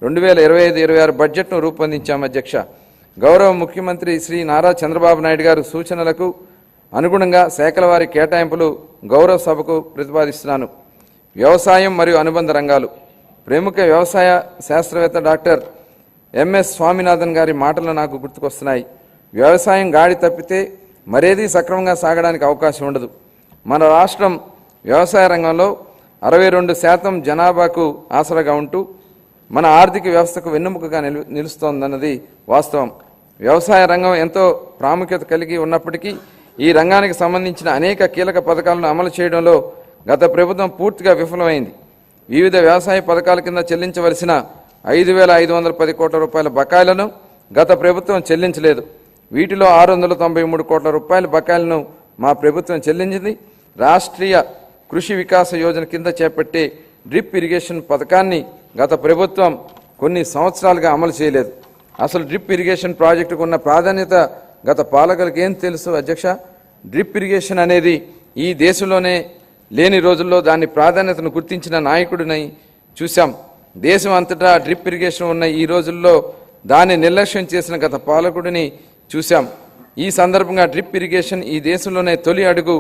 2025-26 బడ్జెట్ను రూపొందించాం అధ్యక్ష. గౌరవ ముఖ్యమంత్రి శ్రీ నారా చంద్రబాబు నాయుడు గారు సూచనలకు అనుగుణంగా శాఖల వారి కేటాయింపులు గౌరవ సభకు ప్రతిపాదిస్తున్నాను. వ్యవసాయం మరియు అనుబంధ రంగాలు. ప్రముఖ వ్యవసాయ శాస్త్రవేత్త డాక్టర్ ఎంఎస్ స్వామినాథన్ గారి మాటలు నాకు గుర్తుకొస్తున్నాయి. వ్యవసాయం గాడి తప్పితే మరేదీ సక్రమంగా సాగడానికి అవకాశం ఉండదు. మన రాష్ట్రం వ్యవసాయ రంగంలో 62% జనాభాకు ఆసరాగా ఉంటూ మన ఆర్థిక వ్యవస్థకు వెన్నెముకగా నిలుస్తోందన్నది వాస్తవం. వ్యవసాయ రంగం ఎంతో ప్రాముఖ్యత కలిగి ఉన్నప్పటికీ ఈ రంగానికి సంబంధించిన అనేక కీలక పథకాలను అమలు చేయడంలో గత ప్రభుత్వం పూర్తిగా విఫలమైంది. వివిధ వ్యవసాయ పథకాల కింద చెల్లించవలసిన 5,510 కోట్ల రూపాయల బకాయిలను గత ప్రభుత్వం చెల్లించలేదు. వీటిలో 693 కోట్ల రూపాయల బకాయిలను మా ప్రభుత్వం చెల్లించింది. రాష్ట్రీయ కృషి వికాస యోజన కింద చేపట్టే డ్రిప్ ఇరిగేషన్ పథకాన్ని గత ప్రభుత్వం కొన్ని సంవత్సరాలుగా అమలు చేయలేదు. అసలు డ్రిప్ ఇరిగేషన్ ప్రాజెక్టుకు ఉన్న ప్రాధాన్యత గత పాలకులకు ఏం తెలుసు అధ్యక్ష? డ్రిప్ ఇరిగేషన్ అనేది ఈ దేశంలోనే లేని రోజుల్లో దాని ప్రాధాన్యతను గుర్తించిన నాయకుడిని చూశాం. దేశం అంతటా డ్రిప్ ఇరిగేషన్ ఉన్న ఈ రోజుల్లో దాన్ని నిర్లక్ష్యం చేసిన గత పాలకుడిని చూశాం. ఈ సందర్భంగా డ్రిప్ ఇరిగేషన్ ఈ దేశంలోనే తొలి అడుగు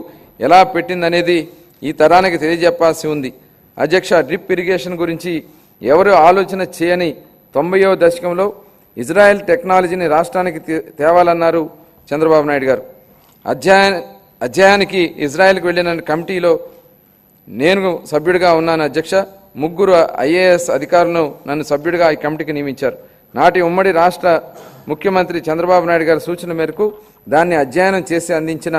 ఎలా పెట్టిందనేది ఈ తరానికి తెలియజెప్పాల్సి ఉంది. అధ్యక్ష, డ్రిప్ ఇరిగేషన్ గురించి ఎవరు ఆలోచన చేయని 90వ దశకంలో ఇజ్రాయెల్ టెక్నాలజీని రాష్ట్రానికి తేవాలన్నారు చంద్రబాబు నాయుడు గారు. అధ్యయనానికి ఇజ్రాయెల్కి వెళ్లిన కమిటీలో నేను సభ్యుడిగా ఉన్నాను అధ్యక్ష. 3 IAS అధికారులను నన్ను సభ్యుడిగా ఈ కమిటీకి నియమించారు. నాటి ఉమ్మడి రాష్ట్ర ముఖ్యమంత్రి చంద్రబాబు నాయుడు గారి సూచన మేరకు దాన్ని అధ్యయనం చేసి అందించిన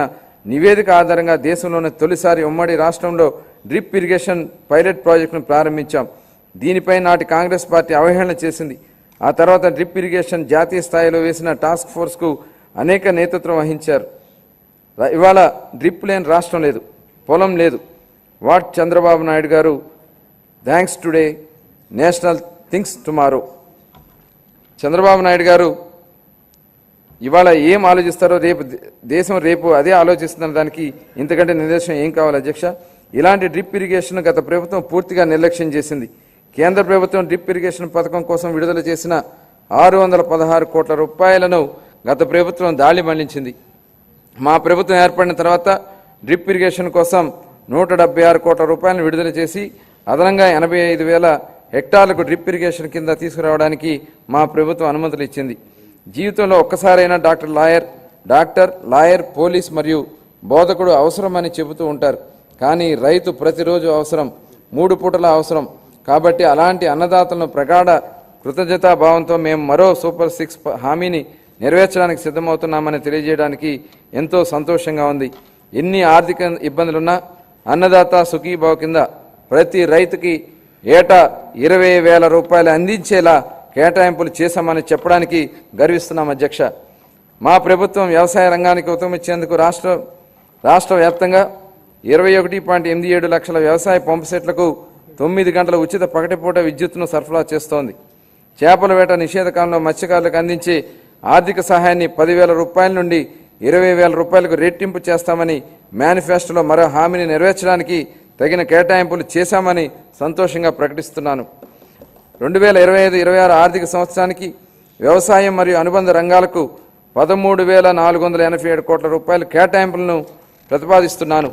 నివేదిక ఆధారంగా దేశంలోనే తొలిసారి ఉమ్మడి రాష్ట్రంలో డ్రిప్ ఇరిగేషన్ పైలట్ ప్రాజెక్టును ప్రారంభించాం. దీనిపై నాటి కాంగ్రెస్ పార్టీ అవహేళన చేసింది. ఆ తర్వాత డ్రిప్ ఇరిగేషన్ జాతీయ స్థాయిలో వేసిన టాస్క్ ఫోర్స్కు అనేక నేతృత్వం వహించారు. ఇవాళ డ్రిప్ లేని రాష్ట్రం లేదు, పొలం లేదు. వాట్ చంద్రబాబు నాయుడు గారు, thanks today, national thinks tomorrow. Chandrababu Naidu గారు ఇవాళ ఏం ఆలోచిస్తారో దేశం రేపు అదే ఆలోచిస్తున్న దానికి ఇంతకంటే నిదర్శనం ఏం కావాలి అధ్యక్ష? ఇలాంటి డ్రిప్ ఇరిగేషన్ గత ప్రభుత్వం పూర్తిగా నిర్లక్ష్యం చేసింది. కేంద్ర ప్రభుత్వం డ్రిప్ ఇరిగేషన్ పథకం కోసం విడుదల చేసిన 616 కోట్ల రూపాయలను గత ప్రభుత్వం దాడి మళ్లించింది. మా ప్రభుత్వం ఏర్పడిన తర్వాత డ్రిప్ ఇరిగేషన్ కోసం 176 కోట్ల రూపాయలను విడుదల చేసి అదనంగా 85,000 హెక్టార్లకు డ్రిప్ ఇరిగేషన్ కింద తీసుకురావడానికి మా ప్రభుత్వం అనుమతులు ఇచ్చింది. జీవితంలో ఒక్కసారైనా డాక్టర్, లాయర్, పోలీస్ మరియు బోధకుడు అవసరమని చెబుతూ ఉంటారు. కానీ రైతు ప్రతిరోజు అవసరం, 3 పూటల అవసరం. కాబట్టి అలాంటి అన్నదాతలను ప్రగాఢ కృతజ్ఞతాభావంతో మేము మరో సూపర్ 6 హామీని నెరవేర్చడానికి సిద్ధమవుతున్నామని తెలియజేయడానికి ఎంతో సంతోషంగా ఉంది. ఎన్ని ఆర్థిక ఇబ్బందులున్నా అన్నదాత సుఖీభావ కింద ప్రతి రైతుకి ఏటా 20,000 రూపాయలు అందించేలా కేటాయింపులు చేశామని చెప్పడానికి గర్విస్తున్నాం అధ్యక్ష. మా ప్రభుత్వం వ్యవసాయ రంగానికి ఉత్తమించేందుకు రాష్ట్ర వ్యాప్తంగా 21.87 లక్షల వ్యవసాయ పంపు సెట్లకు 9 గంటల ఉచిత పగటిపూట విద్యుత్తును సరఫరా చేస్తోంది. చేపల వేట నిషేధ కాలంలో మత్స్యకారులకు అందించే ఆర్థిక సహాయాన్ని 10,000 రూపాయల నుండి 20,000 రూపాయలకు రెట్టింపు చేస్తామని మేనిఫెస్టోలో మరో హామీని నెరవేర్చడానికి తగిన కేటాయింపులు చేశామని సంతోషంగా ప్రకటిస్తున్నాను. 2025-26 ఆర్థిక సంవత్సరానికి వ్యవసాయం మరియు అనుబంధ రంగాలకు 13,487 కోట్ల రూపాయల కేటాయింపులను ప్రతిపాదిస్తున్నాను.